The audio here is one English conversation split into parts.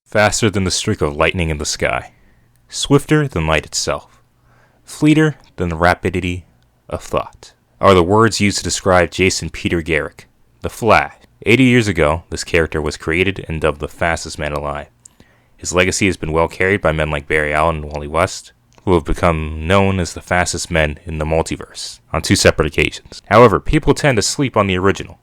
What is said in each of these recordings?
Faster than the streak of lightning in the sky, swifter than light itself, fleeter than the rapidity of thought, are the words used to describe Jason Peter Garrick, the Flash. 80 years ago, this character was created and dubbed the fastest man alive. His legacy has been well carried by men like Barry Allen and Wally West, who have become known as the fastest men in the multiverse on two separate occasions. However, people tend to sleep on the original.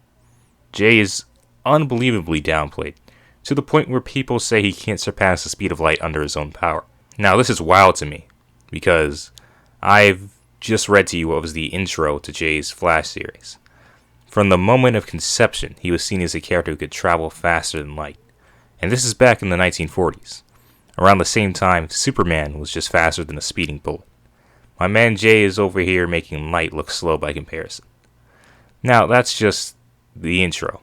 Jay is unbelievably downplayed, to the point where people say he can't surpass the speed of light under his own power. Now, this is wild to me, because I've just read to you what was the intro to Jay's Flash series. From the moment of conception, he was seen as a character who could travel faster than light. And this is back in the 1940s. Around the same time, Superman was just faster than a speeding bullet. My man Jay is over here making light look slow by comparison. Now, that's just the intro.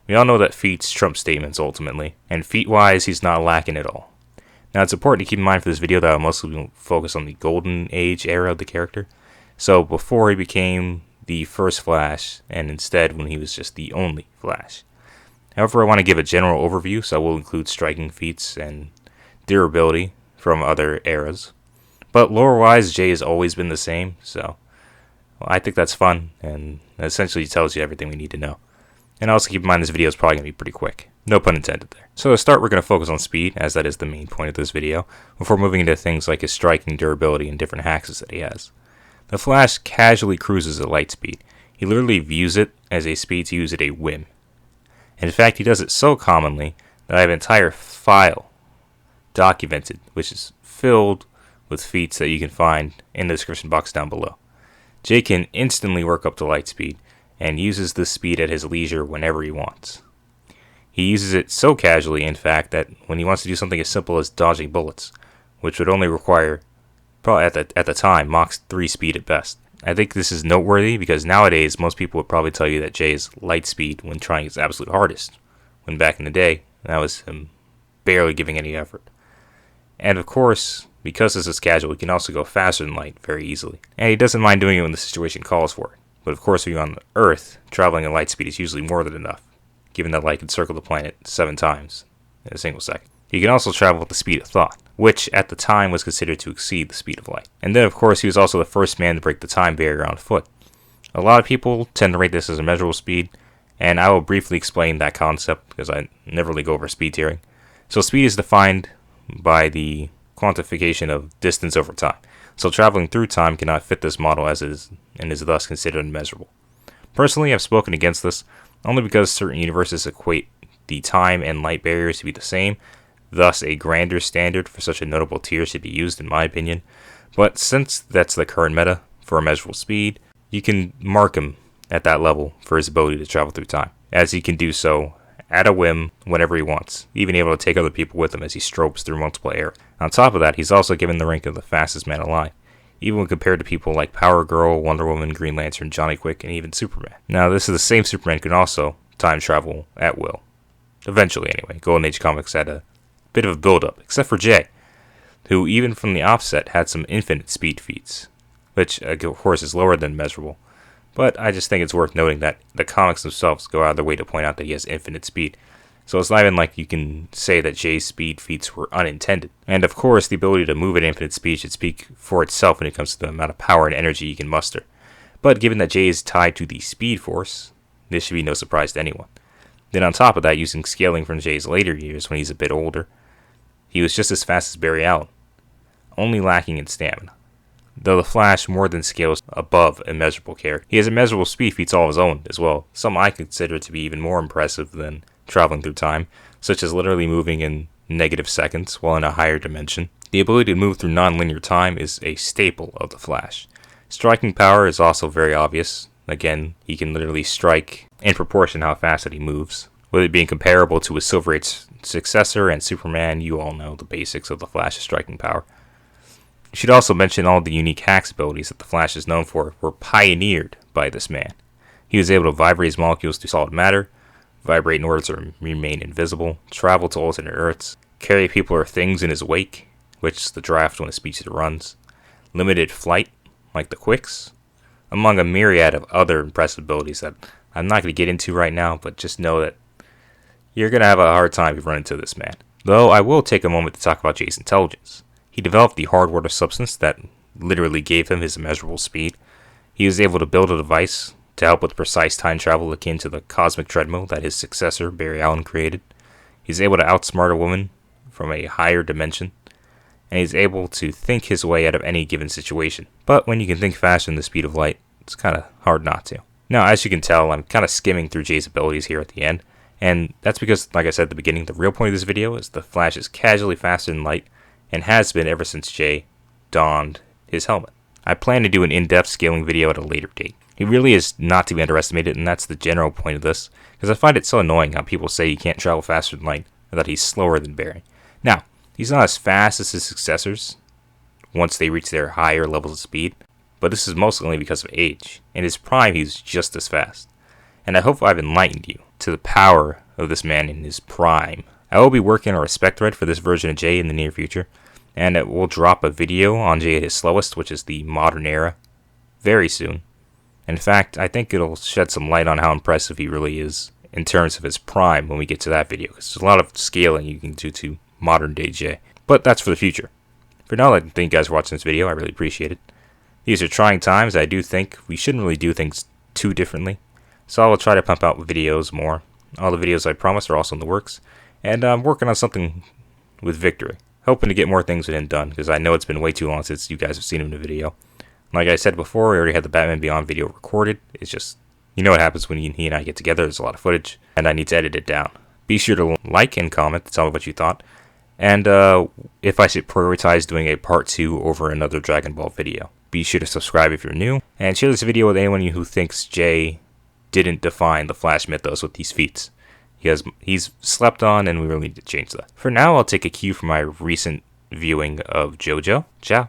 We all know that feats trump statements ultimately, and feat-wise, he's not lacking at all. Now, it's important to keep in mind for this video that I'll mostly focus on the golden age era of the character. So, before he became the first Flash, and instead when he was just the only Flash. However, I want to give a general overview, so I will include striking feats and durability from other eras. But lore-wise, Jay has always been the same, so I think that's fun, and essentially tells you everything we need to know. And also keep in mind this video is probably going to be pretty quick. No pun intended there. So to start, we're going to focus on speed, as that is the main point of this video, before moving into things like his striking, durability, and different hacks that he has. The Flash casually cruises at light speed. He literally views it as a speed to use at a whim. And in fact, he does it so commonly that I have an entire file documented, which is filled with feats that you can find in the description box down below. Jay can instantly work up to light speed, and uses this speed at his leisure whenever he wants. He uses it so casually, in fact, that when he wants to do something as simple as dodging bullets, which would only require, probably at the time, Mach 3 speed at best. I think this is noteworthy because nowadays most people would probably tell you that Jay is light speed when trying his absolute hardest, when back in the day, that was him barely giving any effort. And of course, because this is casual, he can also go faster than light very easily. And he doesn't mind doing it when the situation calls for it. But of course, if you're on Earth, traveling at light speed is usually more than enough, given that light can circle the planet 7 times in a single second. He can also travel at the speed of thought, which at the time was considered to exceed the speed of light. And then, of course, he was also the first man to break the time barrier on foot. A lot of people tend to rate this as a measurable speed, and I will briefly explain that concept because I never really go over speed tiering. So speed is defined by the quantification of distance over time. So traveling through time cannot fit this model as is, and is thus considered unmeasurable. Personally, I've spoken against this only because certain universes equate the time and light barriers to be the same, thus a grander standard for such a notable tier should be used in my opinion. But since that's the current meta for a measurable speed, you can mark him at that level for his ability to travel through time, as he can do so at a whim whenever he wants, even able to take other people with him as he strobes through multiple eras. On top of that, he's also given the rank of the fastest man alive, even when compared to people like Power Girl, Wonder Woman, Green Lantern, Johnny Quick, and even Superman. Now, this is the same Superman can also time travel at will. Eventually, anyway. Golden Age Comics had a bit of a build-up, except for Jay, who even from the offset had some infinite speed feats, which, of course, is lower than measurable. But I just think it's worth noting that the comics themselves go out of their way to point out that he has infinite speed. So it's not even like you can say that Jay's speed feats were unintended. And of course, the ability to move at infinite speed should speak for itself when it comes to the amount of power and energy you can muster. But given that Jay is tied to the Speed Force, this should be no surprise to anyone. Then on top of that, using scaling from Jay's later years when he's a bit older, he was just as fast as Barry Allen, only lacking in stamina. Though the Flash more than scales above a measurable character. He has immeasurable speed feats all his own as well, some I consider to be even more impressive than traveling through time, such as literally moving in negative seconds while in a higher dimension. The ability to move through non-linear time is a staple of the Flash. Striking power is also very obvious. Again, he can literally strike in proportion how fast that he moves. With it being comparable to his Silver Age successor and Superman, you all know the basics of the Flash's striking power. You should also mention all the unique hacks abilities that the Flash is known for were pioneered by this man. He was able to vibrate his molecules through solid matter, vibrate in order to remain invisible, travel to alternate Earths, carry people or things in his wake, which is the draft when a speedster runs, limited flight, like the Quicks, among a myriad of other impressive abilities that I'm not going to get into right now, but just know that you're going to have a hard time if you run into this man. Though I will take a moment to talk about Jay's intelligence. He developed the hard-water substance that literally gave him his immeasurable speed. He was able to build a device to help with precise time travel akin to the cosmic treadmill that his successor, Barry Allen, created. He's able to outsmart a woman from a higher dimension, and he's able to think his way out of any given situation. But when you can think faster than the speed of light, it's kind of hard not to. Now, as you can tell, I'm kind of skimming through Jay's abilities here at the end, and that's because, like I said at the beginning, the real point of this video is the Flash is casually faster than light, and has been ever since Jay donned his helmet. I plan to do an in-depth scaling video at a later date. He really is not to be underestimated, and that's the general point of this, because I find it so annoying how people say he can't travel faster than light, or that he's slower than Barry. Now, he's not as fast as his successors once they reach their higher levels of speed, but this is mostly only because of age. In his prime, he was just as fast. And I hope I've enlightened you to the power of this man in his prime. I will be working on a respect thread for this version of Jay in the near future, and it will drop a video on Jay at his slowest, which is the modern era, very soon. In fact, I think it'll shed some light on how impressive he really is in terms of his prime when we get to that video, because there's a lot of scaling you can do to modern day Jay. But that's for the future. For now, I'd like to thank you guys for watching this video. I really appreciate it. These are trying times. I do think we shouldn't really do things too differently, so I will try to pump out videos more. All the videos I promised are also in the works, and I'm working on something with Victory. Hoping to get more things with him done, because I know it's been way too long since you guys have seen him in a video. Like I said before, we already had the Batman Beyond video recorded. It's just, you know what happens when he and I get together. There's a lot of footage, and I need to edit it down. Be sure to like and comment to tell me what you thought. And if I should prioritize doing a part 2 over another Dragon Ball video. Be sure to subscribe if you're new, and share this video with anyone who thinks Jay didn't define the Flash mythos with these feats. Because he's slept on, and we really need to change that. For now, I'll take a cue from my recent viewing of JoJo. Ciao.